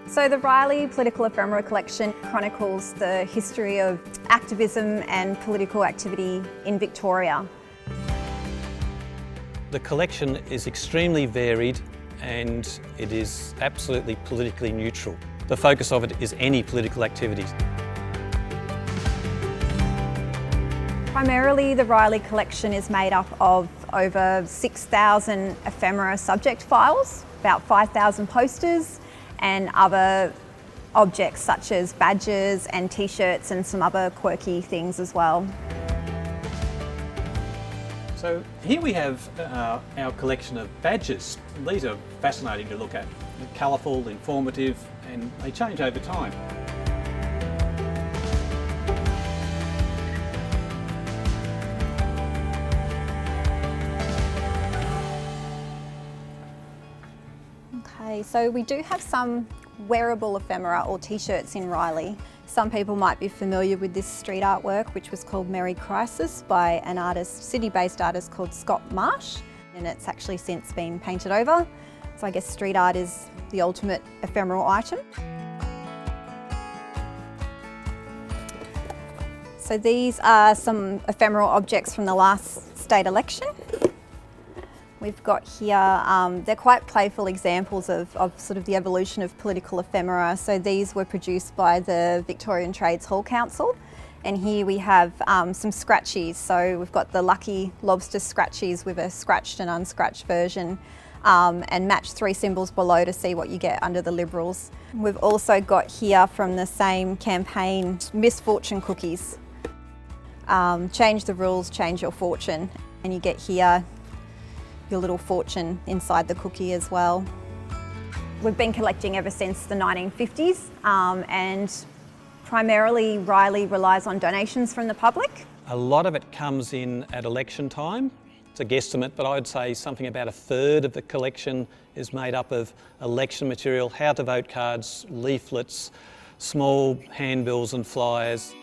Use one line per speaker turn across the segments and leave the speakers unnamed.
So the Riley Political Ephemera Collection chronicles the history of activism and political activity in Victoria.
The collection is extremely varied and it is absolutely politically neutral. The focus of it is any political activities.
Primarily, the Riley collection is made up of over 6,000 ephemera subject files, about 5,000 posters, and other objects such as badges and t-shirts and some other quirky things as well.
So here we have our collection of badges. These are fascinating to look at. They're colourful, informative, and they change over time.
Okay, so we do have some wearable ephemera or t-shirts in Riley. Some people might be familiar with this street artwork, which was called Merry Crisis by an artist, Sydney-based artist called Scott Marsh, and it's actually since been painted over. So I guess street art is the ultimate ephemeral item. So these are some ephemeral objects from the last state election. We've got here, they're quite playful examples of sort of the evolution of political ephemera. So these were produced by the Victorian Trades Hall Council. And here we have some scratchies. So we've got the Lucky Lobster scratchies with a scratched and unscratched version, and match 3 symbols below to see what you get under the Liberals. We've also got here from the same campaign, misfortune cookies. Change the rules, change your fortune. And you get here your little fortune inside the cookie as well. We've been collecting ever since the 1950s and primarily Riley relies on donations from the public.
A lot of it comes in at election time. It's a guesstimate, but I'd say something about 1/3 of the collection is made up of election material, how to vote cards, leaflets, small handbills and flyers.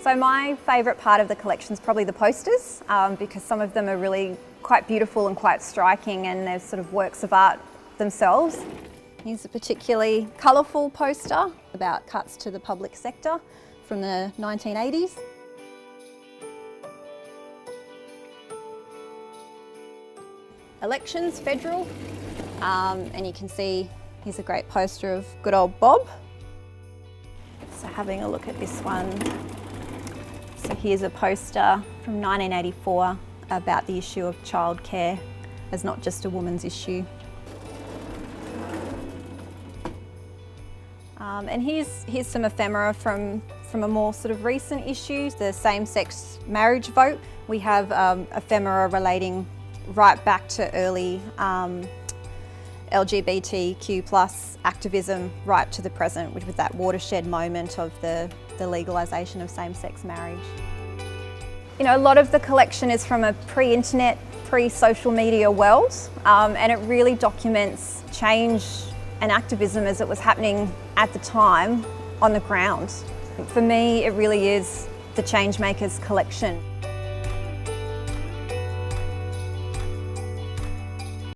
So my favourite part of the collection is probably the posters because some of them are really quite beautiful and quite striking, and they're sort of works of art themselves. Here's a particularly colourful poster about cuts to the public sector from the 1980s. Elections, federal, and you can see here's a great poster of good old Bob. So having a look at this one. So here's a poster from 1984 about the issue of childcare as not just a woman's issue. And here's some ephemera from a more sort of recent issue, the same-sex marriage vote. We have ephemera relating right back to early LGBTQ+ activism right to the present, which was that watershed moment of the legalisation of same-sex marriage. You know, a lot of the collection is from a pre-internet, pre-social media world, and it really documents change and activism as it was happening at the time on the ground. For me, it really is the Changemakers collection.